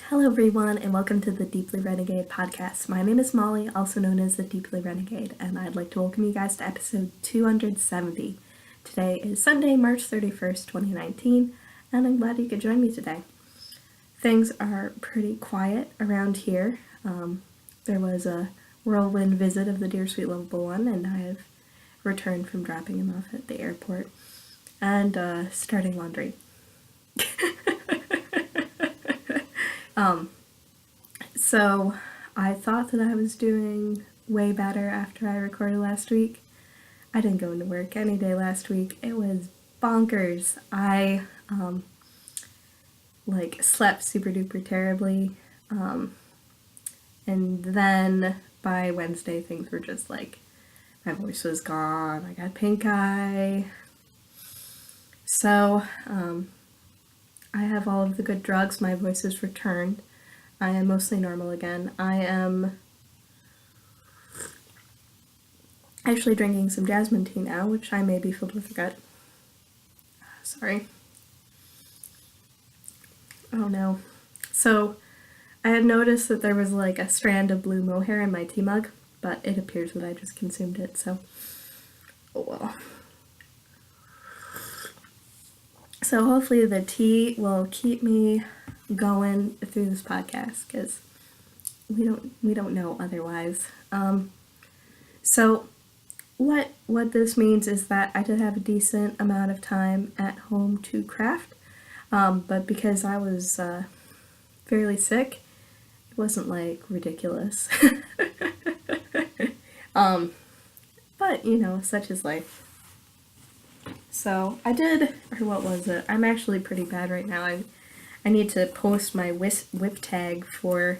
Hello everyone and welcome to the Deeply Renegade podcast. My name is Molly, also known as the Deeply Renegade, and I'd like to welcome you guys to episode 270. Today is Sunday, March 31st, 2019, and I'm glad you could join me today. Things are pretty quiet around here. There was a whirlwind visit of the Dear Sweet Lovable One, and I have returned from dropping him off at the airport and starting laundry. So I thought that I was doing way better after I recorded last week. I didn't go into work any day last week. It was bonkers. I slept super duper terribly. And then by Wednesday things were just like, my voice was gone, I got pink eye. So I have all of the good drugs, my voice has returned. I am mostly normal again. I am actually drinking some jasmine tea now, which I may be filled with regret. Sorry. Oh no. So, I had noticed that there was like a strand of blue mohair in my tea mug, but it appears that I just consumed it, so oh well. So hopefully the tea will keep me going through this podcast, because we don't know otherwise. So what this means is that I did have a decent amount of time at home to craft, but because I was fairly sick, it wasn't like ridiculous. But you know, such is life. So I did, or what was it? I'm actually pretty bad right now. I need to post my whip tag for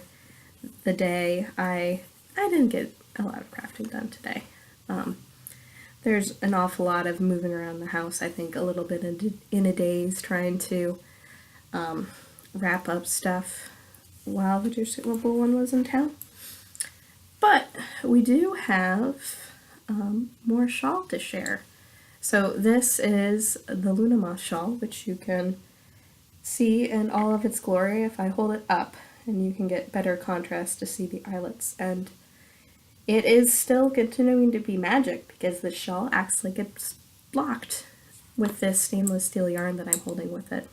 the day. I didn't get a lot of crafting done today. There's an awful lot of moving around the house, I think a little bit in a daze, trying to wrap up stuff while the Dear Sweet Lovable One was in town. But we do have more shawl to share. So this is the Luna Moth shawl, which you can see in all of its glory if I hold it up, and you can get better contrast to see the eyelets. And it is still continuing to be magic because the shawl acts like it's blocked with this stainless steel yarn that I'm holding with it.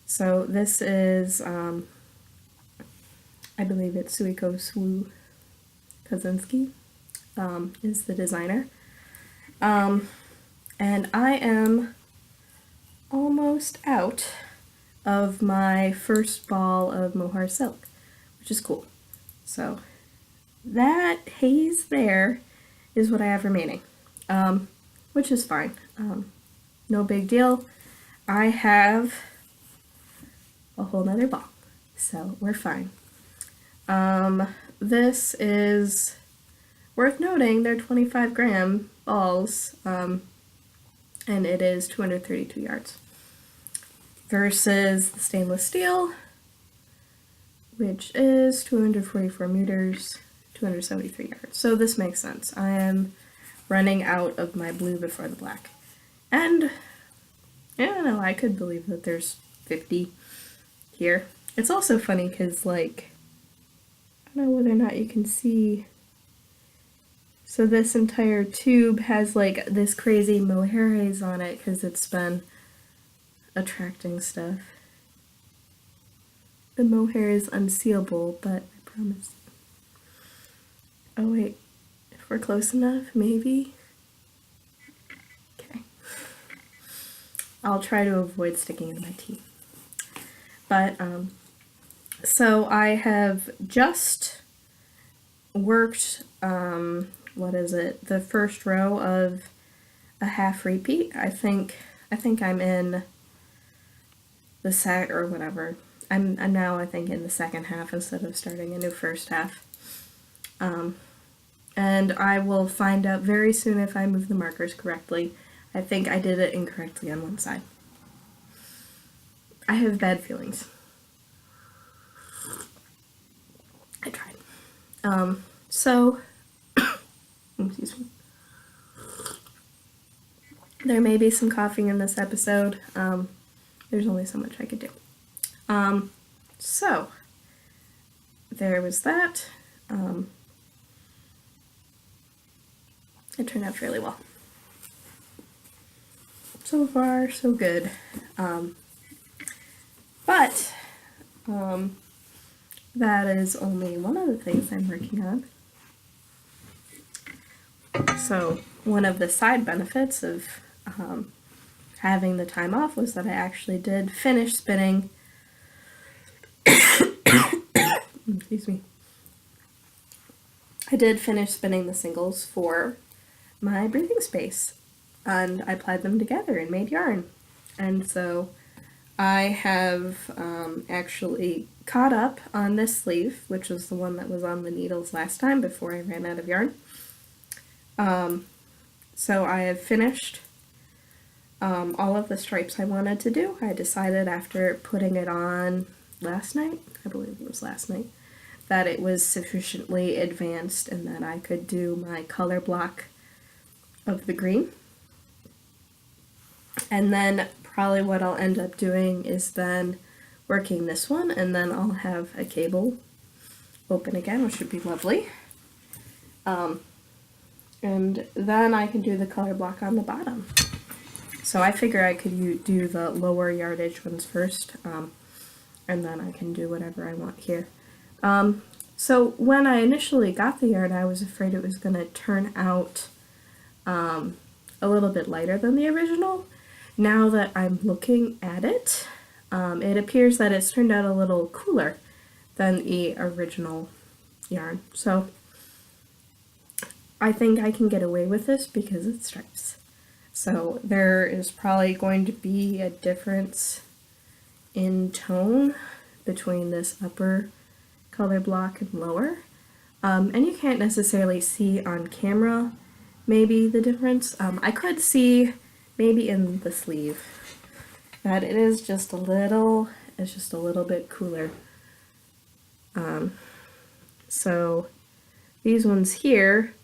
So this is, I believe it's Suiko Swu Kaczynski is the designer. And I am almost out of my first ball of mohair silk, which is cool. So that haze there is what I have remaining, which is fine. No big deal. I have a whole nother ball, so we're fine. This is worth noting, they're 25 gram balls, and it is 232 yards versus the stainless steel, which is 244 meters, 273 yards. So this makes sense. I am running out of my blue before the black. And I don't know, I could believe that there's 50 here. It's also funny because, like, I don't know whether or not you can see. So this entire tube has like this crazy mohair haze on it because it's been attracting stuff. The mohair is unseeable, but I promise. Oh wait, if we're close enough, maybe? Okay. I'll try to avoid sticking into my tea. But, so I have just worked, what is it, the first row of a half repeat. I think I'm in the or whatever. I'm now, I think, in the second half instead of starting a new first half. And I will find out very soon if I move the markers correctly. I think I did it incorrectly on one side. I have bad feelings. I tried. So excuse me. There may be some coughing in this episode. There's only so much I could do. So there was that. It turned out fairly well. So far, so good. But that is only one of the things I'm working on. So one of the side benefits of having the time off was that I actually did finish spinning. Excuse me. I did finish spinning the singles for my breathing space, and I applied them together and made yarn. And so I have actually caught up on this sleeve, which was the one that was on the needles last time before I ran out of yarn. So I have finished all of the stripes I wanted to do. I decided after putting it on last night, I believe it was last night, that it was sufficiently advanced and that I could do my color block of the green. And then probably what I'll end up doing is then working this one, and then I'll have a cable open again, which would be lovely. And then I can do the color block on the bottom. So I figure I could do the lower yardage ones first, and then I can do whatever I want here. So when I initially got the yarn, I was afraid it was going to turn out a little bit lighter than the original. Now that I'm looking at it, it appears that it's turned out a little cooler than the original yarn. So I think I can get away with this because it's stripes. So there is probably going to be a difference in tone between this upper color block and lower. And you can't necessarily see on camera maybe the difference. I could see maybe in the sleeve that it is just a little, it's just a little bit cooler. So these ones here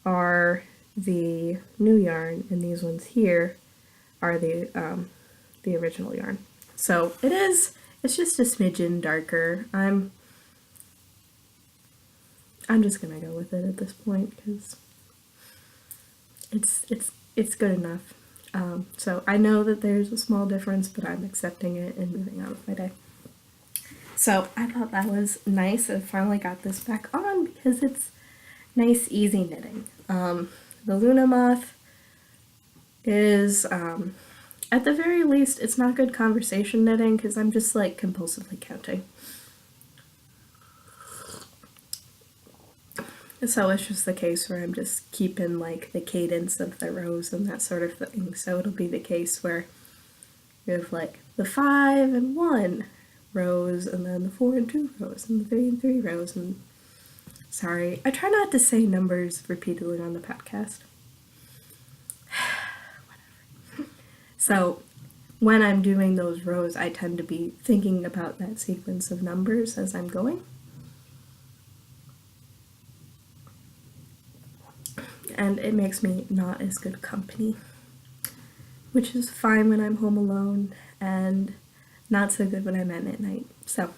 are the new yarn, and these ones here are the original yarn. So it's just a smidgen darker. I'm just gonna go with it at this point because it's good enough. So I know that there's a small difference, but I'm accepting it and moving on with my day. So I thought that was nice. I finally got this back on because it's nice, easy knitting. The Luna Moth is, at the very least, it's not good conversation knitting because I'm just like compulsively counting. So it's just the case where I'm just keeping like the cadence of the rows and that sort of thing. So it'll be the case where you have like the 5 and 1 rows, and then the 4 and 2 rows, and the 3 and 3 rows, and sorry, I try not to say numbers repeatedly on the podcast. Whatever. So when I'm doing those rows, I tend to be thinking about that sequence of numbers as I'm going. And it makes me not as good company, which is fine when I'm home alone and not so good when I'm at night. So,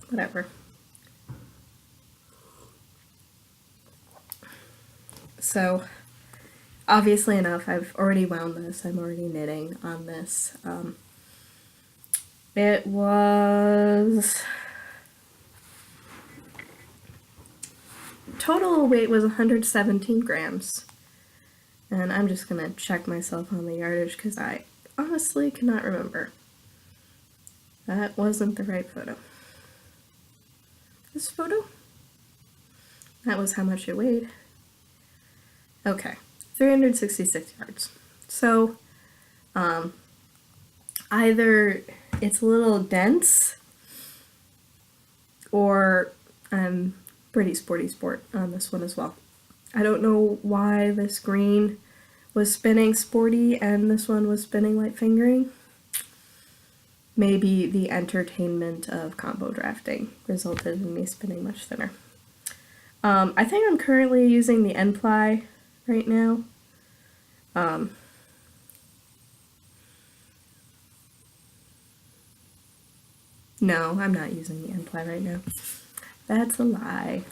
whatever. So, obviously enough, I've already wound this. I'm already knitting on this. It was... Total weight was 117 grams. And I'm just going to check myself on the yardage because I honestly cannot remember. That wasn't the right photo. This photo? That was how much it weighed. Okay, 366 yards. So, either it's a little dense, or I'm pretty sporty sport on this one as well. I don't know why this green was spinning sporty and this one was spinning light fingering. Maybe the entertainment of combo drafting resulted in me spinning much thinner. I think I'm currently using the end ply right now. No, I'm not using the end ply right now. That's a lie.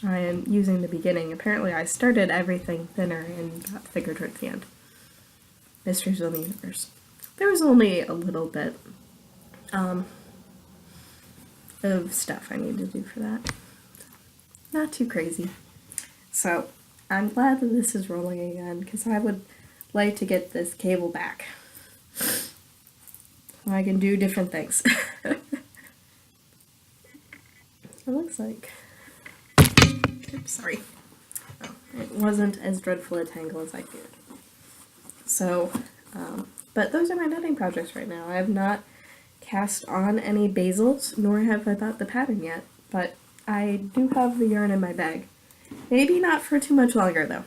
I am using the beginning. Apparently I started everything thinner and got thicker towards the end. Mysteries of the Universe. There was only a little bit of stuff I need to do for that. Not too crazy. So I'm glad that this is rolling again, because I would like to get this cable back so I can do different things. It looks like... Oops, sorry. Oh, it wasn't as dreadful a tangle as I feared. So, but those are my knitting projects right now. I have not cast on any basils, nor have I bought the pattern yet, but I do have the yarn in my bag. Maybe not for too much longer, though.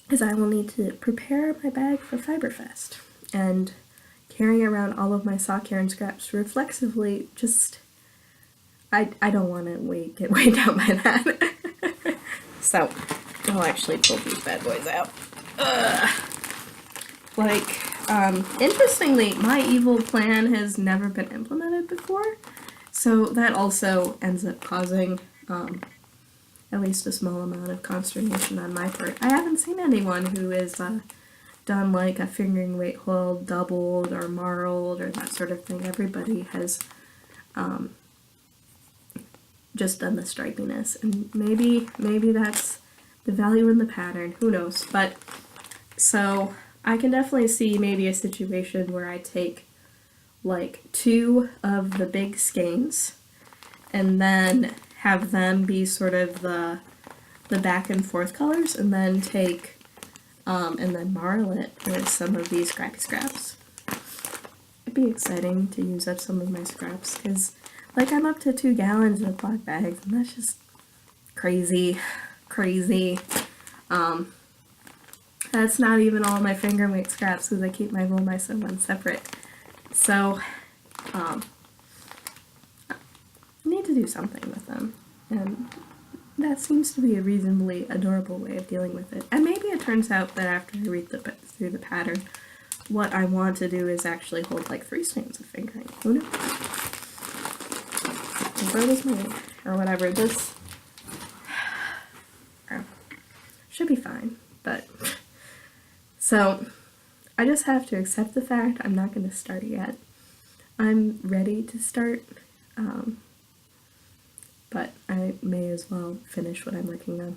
Because I will need to prepare my bag for Fiberfest, and carrying around all of my sock yarn scraps reflexively just... I don't want to get weighed down by that. So, I'll actually pull these bad boys out. Interestingly, my evil plan has never been implemented before, so that also ends up causing at least a small amount of consternation on my part. I haven't seen anyone who has done like a fingering weight hold doubled or marled or that sort of thing. Everybody has just done the stripiness, and maybe that's the value in the pattern, who knows. But so I can definitely see maybe a situation where I take like 2 of the big skeins and then have them be sort of the back and forth colors, and then take and then marl it with some of these scrappy scraps. It'd be exciting to use up some of my scraps, because like I'm up to 2 gallons of black bags, and that's just crazy. That's not even all my finger weight scraps, because I keep my wool mice and one separate. So I need to do something with them, and that seems to be a reasonably adorable way of dealing with it. And maybe it turns out that after I read through the pattern, what I want to do is actually hold like 3 strands of fingering. Who knows? Where was my, or whatever, this should be fine, but so I just have to accept the fact I'm not going to start yet. I'm ready to start, but I may as well finish what I'm working on.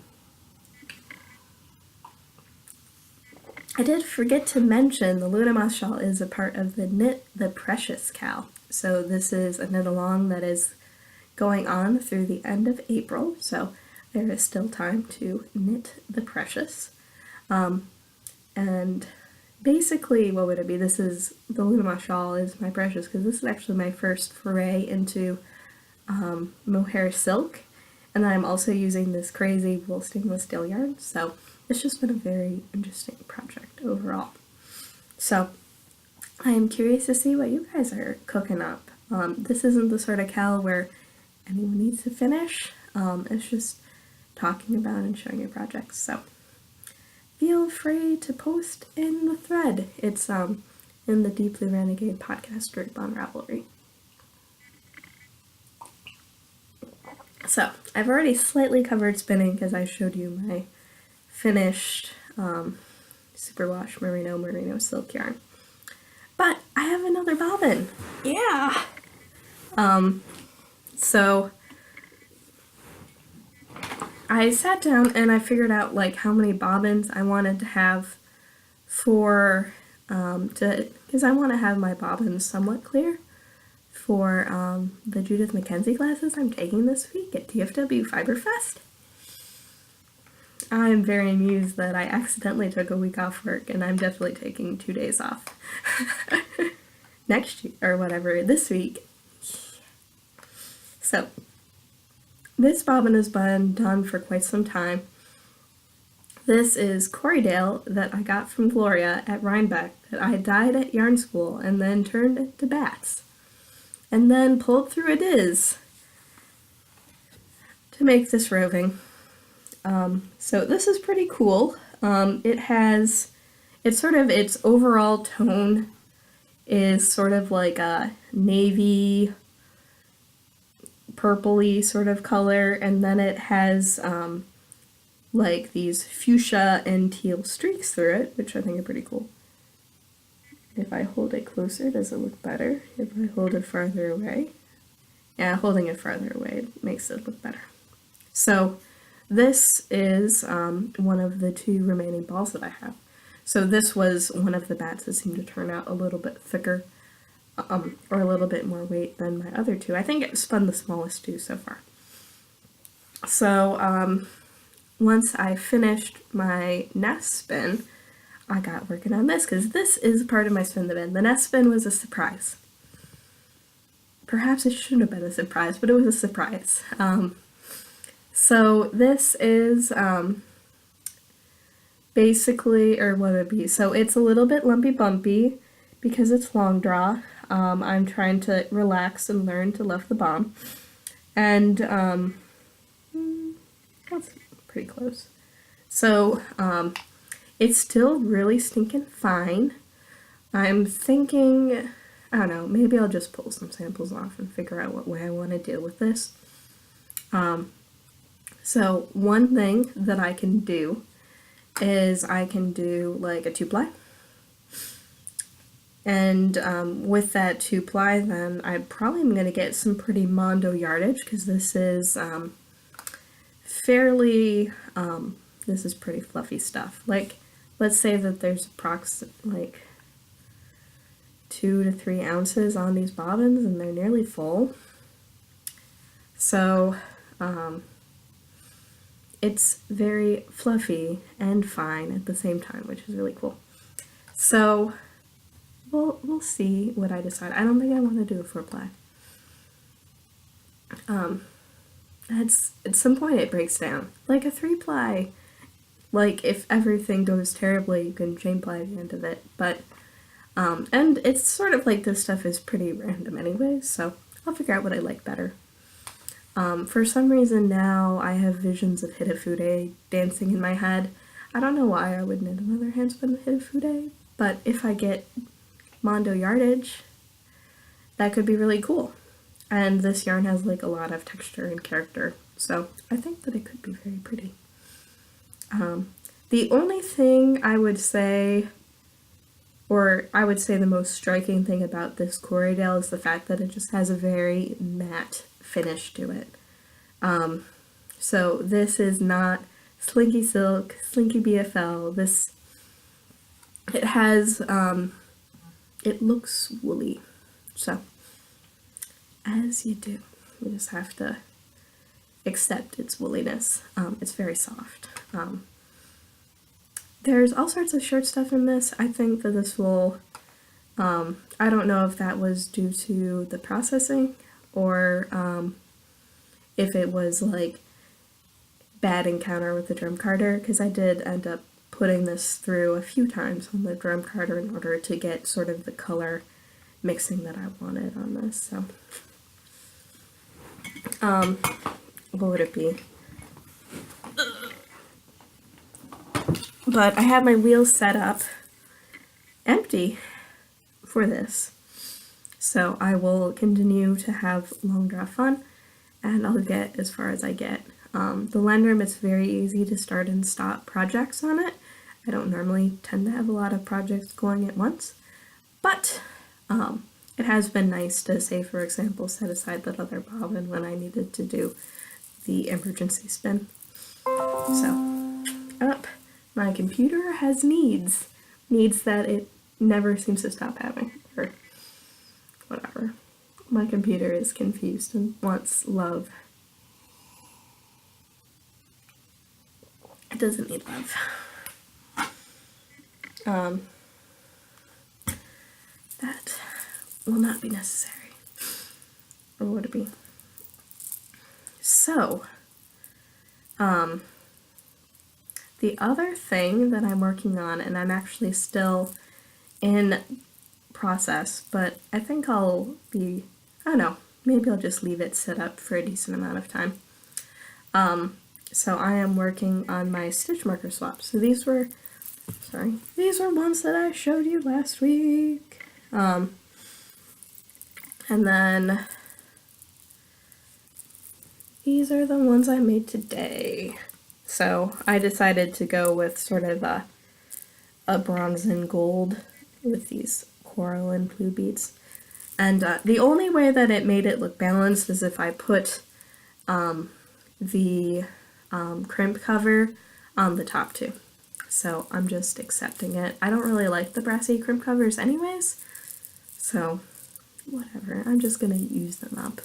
I did forget to mention the Luna Moss shawl is a part of the Knit the Precious Cal. So this is a knit along that is going on through the end of April, so there is still time to knit the Precious. And basically, what would it be? This is, the Luna Moss shawl is my Precious, because this is actually my first foray into mohair silk, and then I'm also using this crazy wool stainless steel yarn, so it's just been a very interesting project overall. So I am curious to see what you guys are cooking up. This isn't the sort of cal where anyone needs to finish, it's just talking about and showing your projects, so feel free to post in the thread. It's in the Deep Blue Renegade podcast group on Ravelry. So, I've already slightly covered spinning because I showed you my finished superwash merino silk yarn. But I have another bobbin. Yeah! So I sat down and I figured out like how many bobbins I wanted to have for, because I want to have my bobbins somewhat clear for the Judith Mackenzie classes I'm taking this week at DFW Fiberfest. I'm very amused that I accidentally took a week off work, and I'm definitely taking 2 days off. Next year, or whatever, this week. So, this bobbin has been done for quite some time. This is Corriedale that I got from Gloria at Rhinebeck that I dyed at yarn school and then turned into bats. And then pulled through a diz to make this roving. So this is pretty cool. It has, it's sort of its overall tone is sort of like a navy purpley sort of color, and then it has like these fuchsia and teal streaks through it, which I think are pretty cool. If I hold it closer, does it look better? If I hold it farther away? Yeah, holding it farther away makes it look better. So this is one of the 2 remaining balls that I have. So this was one of the bats that seemed to turn out a little bit thicker, or a little bit more weight than my other 2. I think it spun the smallest 2 so far. So once I finished my nest spin, I got working on this, because this is part of my spin the bin. The nest spin was a surprise. Perhaps it shouldn't have been a surprise, but it was a surprise. So this is basically, or what would it be? So it's a little bit lumpy bumpy because it's long draw. I'm trying to relax and learn to love the bomb. And that's pretty close. So it's still really stinking fine. I'm thinking, I don't know, maybe I'll just pull some samples off and figure out what way I want to deal with this. So one thing that I can do is I can do like a 2-ply. And with that 2-ply, then I probably am going to get some pretty mondo yardage, because this is fairly, this is pretty fluffy stuff. Like, let's say that there's approximately like 2 to 3 ounces on these bobbins, and they're nearly full. So it's very fluffy and fine at the same time, which is really cool. So we'll see what I decide. I don't think I want to do a 4-ply. At some point it breaks down. Like a 3-ply, like if everything goes terribly, you can chain ply the end of it. But and it's sort of like this stuff is pretty random anyways, so I'll figure out what I like better. For some reason now I have visions of Hitafude dancing in my head. I don't know why I would knit another handspun with Hitafude, but if I get mondo yardage, that could be really cool. And this yarn has like a lot of texture and character, so I think that it could be very pretty. The only thing I would say, or I would say the most striking thing about this Corriedale is the fact that it just has a very matte finish to it. So this is not Slinky Silk, Slinky BFL. It has, it looks woolly. So, as you do, you just have to accept its woolliness. It's very soft. There's all sorts of short stuff in this. I think that this will, I don't know if that was due to the processing, or if it was like bad encounter with the drum carder, because I did end up putting this through a few times on the drum carder in order to get sort of the color mixing that I wanted on this. So what would it be? But I have my wheels set up empty for this, so I will continue to have long draw fun, and I'll get as far as I get. The Lendrum, it's very easy to start and stop projects on it. I don't normally tend to have a lot of projects going at once, but it has been nice to, say for example, set aside that other bobbin when I needed to do the emergency spin. So, my computer has needs that it never seems to stop having, or whatever. My computer is confused and wants love. It doesn't need love. That will not be necessary. Or would it be? So, the other thing that I'm working on, and I'm actually still in process, but I think I'll be, I don't know, maybe I'll just leave it set up for a decent amount of time. So I am working on my stitch marker swaps. So these were ones that I showed you last week. And then these are the ones I made today. So I decided to go with sort of a bronze and gold with these coral and blue beads. And the only way that it made it look balanced is if I put the crimp cover on the top too. So I'm just accepting it. I don't really like the brassy crimp covers anyways, so whatever, I'm just gonna use them up.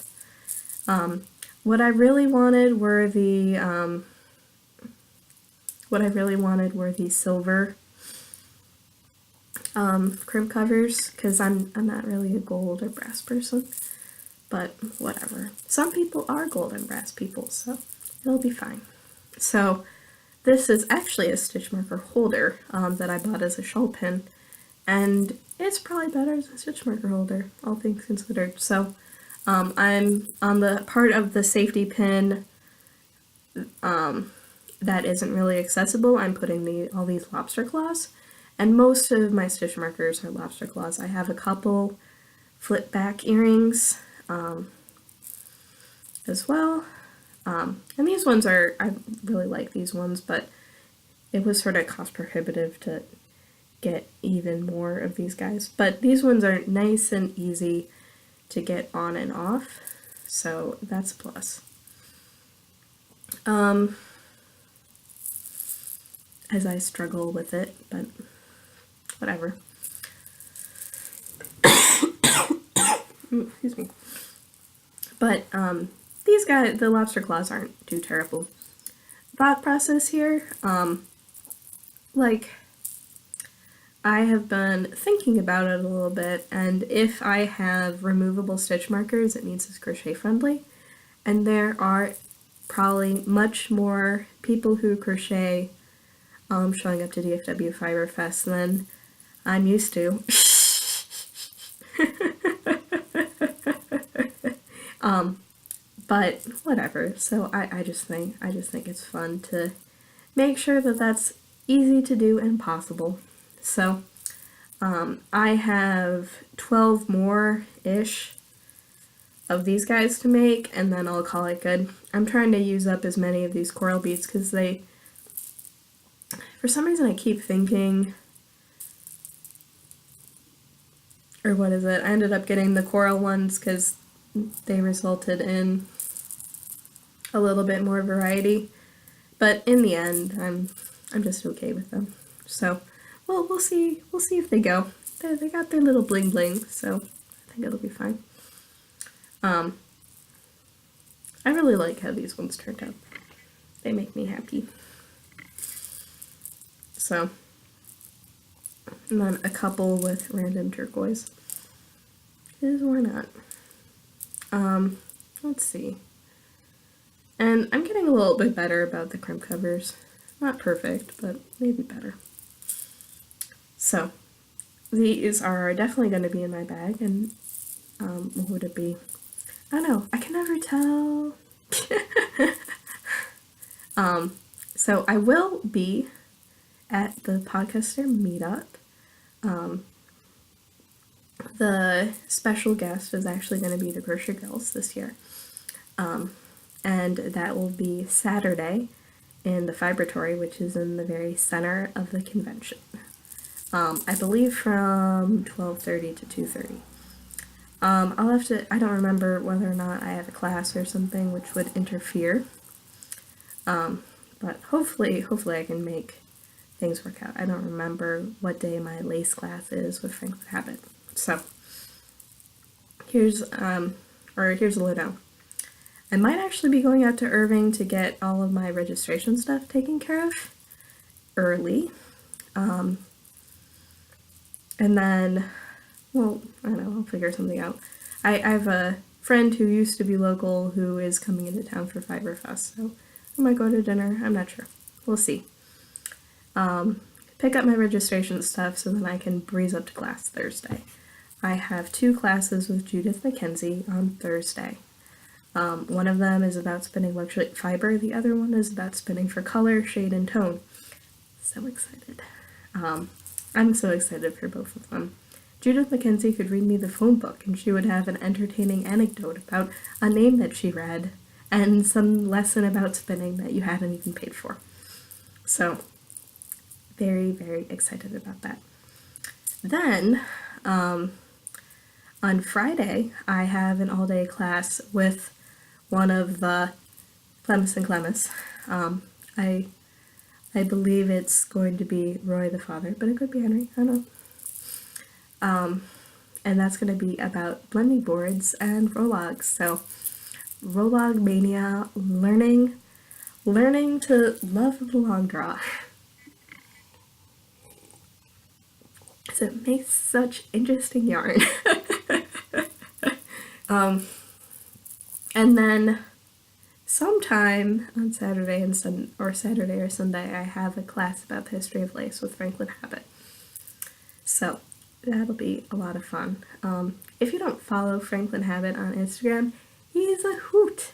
What I really wanted were the silver crimp covers, because I'm not really a gold or brass person, but whatever. Some people are gold and brass people, so it'll be fine. So this is actually a stitch marker holder that I bought as a shawl pin, and it's probably better as a stitch marker holder, all things considered. So I'm on the part of the safety pin that isn't really accessible. I'm putting all these lobster claws, and most of my stitch markers are lobster claws. I have a couple flip back earrings as well. And these ones I really like these ones, but it was sort of cost prohibitive to get even more of these guys. But these ones are nice and easy to get on and off, so that's a plus. As I struggle with it, but whatever. Excuse me. But these guys, the lobster claws, aren't too terrible. Thought process here, like, I have been thinking about it a little bit, and if I have removable stitch markers, it means it's crochet friendly, and there are probably much more people who crochet showing up to DFW Fiber Fest than I'm used to. But whatever. So I just think it's fun to make sure that that's easy to do and possible. So I have 12 more-ish of these guys to make, and then I'll call it good. I'm trying to use up as many of these coral beads because for some reason I keep thinking, or what is it? I ended up getting the coral ones because they resulted in a little bit more variety, but in the end, I'm just okay with them. So, well, we'll see if they go. They got their little bling bling, so I think it'll be fine. I really like how these ones turned out. They make me happy. So, and then a couple with random turquoise. Because why not? Let's see. And I'm getting a little bit better about the crimp covers. Not perfect, but maybe better. So, these are definitely going to be in my bag, and what would it be? I don't know. I can never tell. So I will be at the podcaster meetup. The special guest is actually going to be the Grocery Girls this year. And that will be Saturday in the Fibratory, which is in the very center of the convention. I believe from 12:30 to 2:30. I'll have to, I don't remember whether or not I have a class or something which would interfere. But hopefully I can make things work out. I don't remember what day my lace class is with Franklin Habit. So, here's a lowdown. I might actually be going out to Irving to get all of my registration stuff taken care of early. And then, well, I don't know, I'll figure something out. I have a friend who used to be local who is coming into town for Fiber Fest, so I might go to dinner. I'm not sure. We'll see. Pick up my registration stuff so then I can breeze up to class Thursday. I have 2 classes with Judith McKenzie on Thursday. One of them is about spinning luxury fiber, the other one is about spinning for color, shade, and tone. So excited. I'm so excited for both of them. Judith Mackenzie could read me the phone book and she would have an entertaining anecdote about a name that she read and some lesson about spinning that you hadn't even paid for. So, very, very excited about that. Then, on Friday, I have an all-day class with one of the Clemis and Clemis. I believe it's going to be Roy the father, but it could be Henry, I don't know. And that's going to be about blending boards and Rologs. So, Rolog mania, learning to love the long draw. So it makes such interesting yarn. And then sometime on Saturday or Sunday, I have a class about the history of lace with Franklin Habit. So that'll be a lot of fun. If you don't follow Franklin Habit on Instagram, he's a hoot.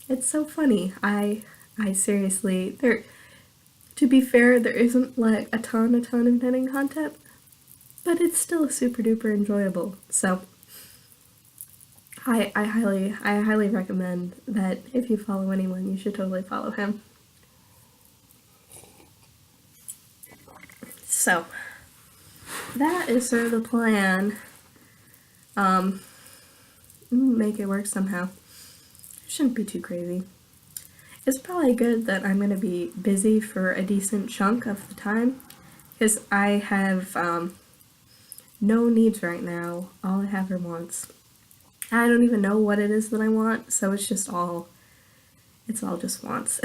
It's so funny. I seriously, to be fair, there isn't like a ton of knitting content, but it's still super duper enjoyable. So I highly recommend that if you follow anyone, you should totally follow him. So that is sort of the plan. Make it work somehow. Shouldn't be too crazy. It's probably good that I'm going to be busy for a decent chunk of the time, because I have no needs right now. All I have are wants. I don't even know what it is that I want, so it's all just wants.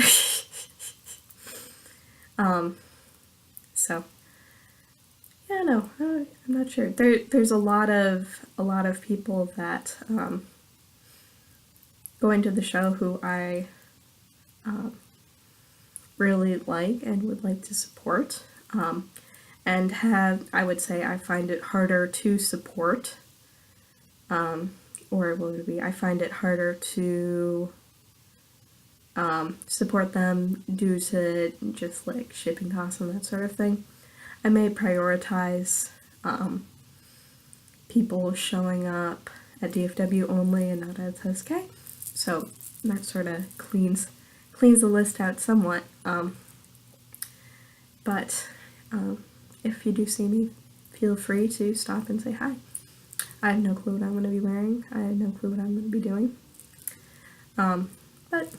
So yeah, no, I'm not sure. There's a lot of people that go into the show who I really like and would like to support, and I would say I find it harder to support, or what would it be? I find it harder to support them due to just like shipping costs and that sort of thing. I may prioritize people showing up at DFW only and not at SK, so that sort of cleans the list out somewhat. But if you do see me, feel free to stop and say hi. I have no clue what I'm going to be wearing. I have no clue what I'm going to be doing. But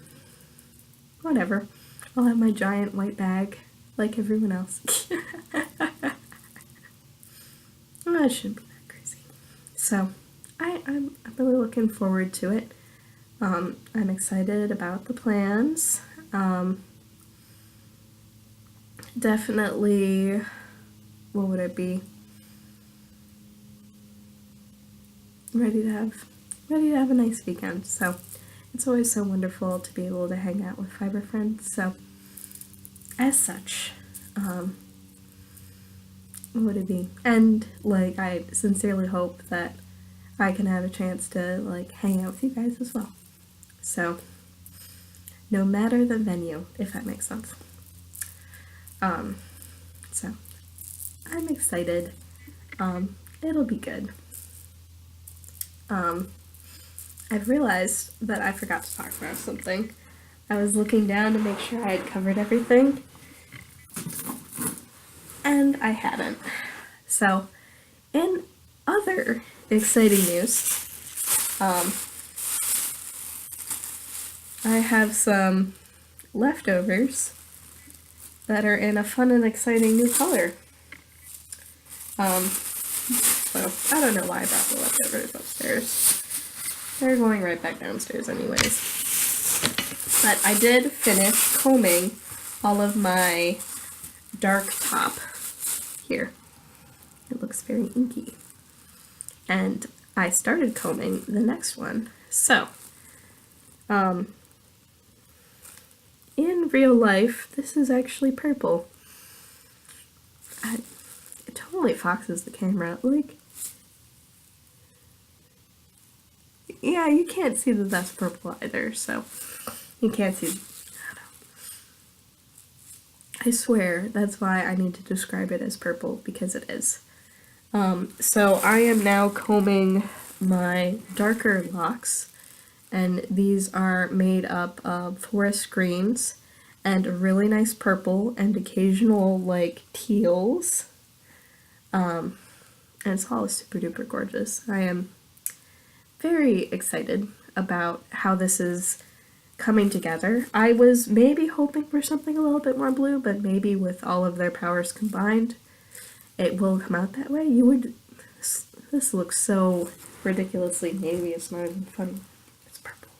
whatever. I'll have my giant white bag like everyone else. That shouldn't be that crazy. So I'm really looking forward to it. I'm excited about the plans. Definitely, what would it be? Ready to have a nice weekend. So it's always so wonderful to be able to hang out with fiber friends. So as such, what would it be? And like, I sincerely hope that I can have a chance to like hang out with you guys as well. So no matter the venue, if that makes sense. So I'm excited. It'll be good. I've realized that I forgot to talk about something. I was looking down to make sure I had covered everything, and I hadn't. So, in other exciting news, I have some leftovers that are in a fun and exciting new color. So I don't know why I brought the leftovers upstairs. They're going right back downstairs anyways. But I did finish combing all of my dark top here. It looks very inky. And I started combing the next one. So, in real life, this is actually purple. It totally foxes the camera. Like, yeah, you can't see that that's purple either, so you can't see. I swear that's why I need to describe it as purple, because it is. So I am now combing my darker locks, and these are made up of forest greens and a really nice purple and occasional like teals. And it's all super duper gorgeous. I am very excited about how this is coming together. I was maybe hoping for something a little bit more blue, but maybe with all of their powers combined, it will come out that way. You would. This looks so ridiculously navy, it's not even funny. It's purple.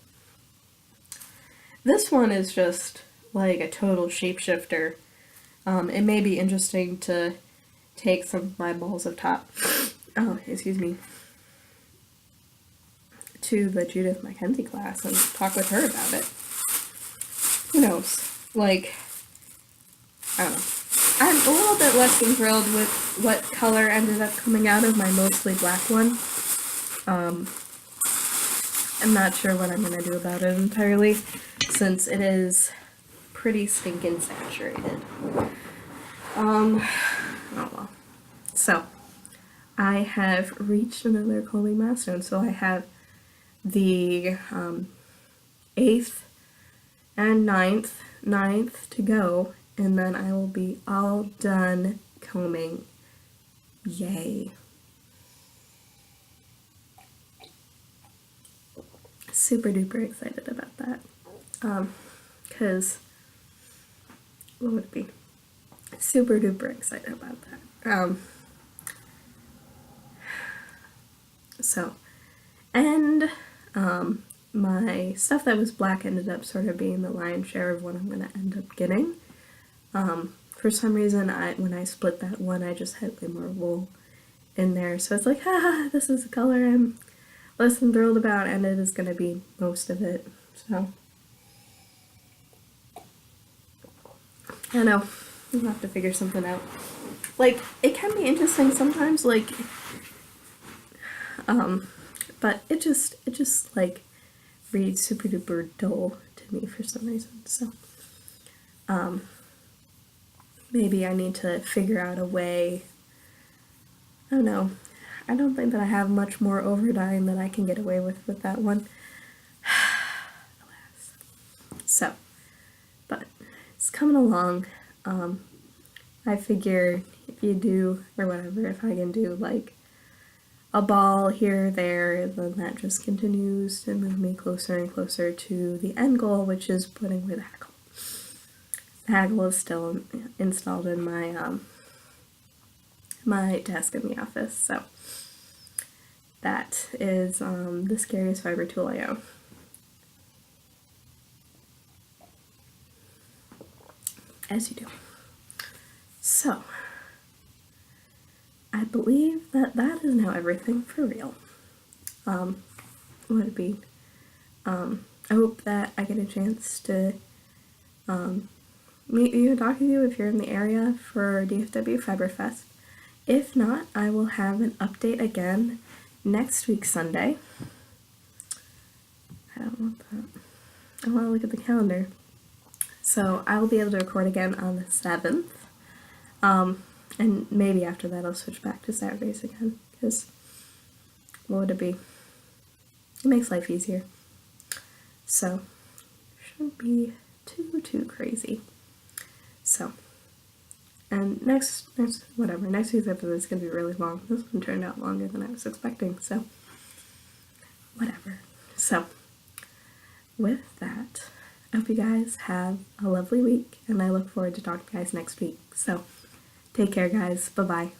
This one is just like a total shapeshifter. It may be interesting to take some of my balls of top, excuse me, to the Judith Mackenzie class and talk with her about it. Who knows? Like, I don't know. I'm a little bit less than thrilled with what color ended up coming out of my mostly black one. I'm not sure what I'm going to do about it entirely, since it is pretty stinking saturated. Oh well. So, I have reached another combing milestone, so I have the 8th and 9th to go, and then I will be all done combing. Yay. Super duper excited about that. Because, what would it be? Super duper excited about that. My stuff that was black ended up sort of being the lion's share of what I'm going to end up getting. For some reason, when I split that one, I just had way more wool in there. So it's like, haha, this is the color I'm less than thrilled about, and it is going to be most of it. So, I know, we'll have to figure something out. Like, it can be interesting sometimes, like, but it just like reads super duper dull to me for some reason. So, maybe I need to figure out a way. I don't know. I don't think that I have much more overdying that I can get away with that one. Alas. So, but it's coming along. I figure if you do, or whatever, if I can do like a ball here or there, then that just continues to move me closer and closer to the end goal, which is putting away the haggle. The haggle is still installed in my my desk in the office, so that is the scariest fiber tool I own. As you do. So, I believe that is now everything for real. What would it be? I hope that I get a chance to meet you and talk to you if you're in the area for DFW Fiberfest. If not, I will have an update again next week Sunday. I don't want that. I want to look at the calendar. So I will be able to record again on the 7th. And maybe after that I'll switch back to Saturdays again, because what would it be? It makes life easier. So, shouldn't be too crazy. So, and next week's episode is going to be really long. This one turned out longer than I was expecting, so whatever. So, with that, I hope you guys have a lovely week, and I look forward to talking to you guys next week. So, take care, guys. Bye-bye.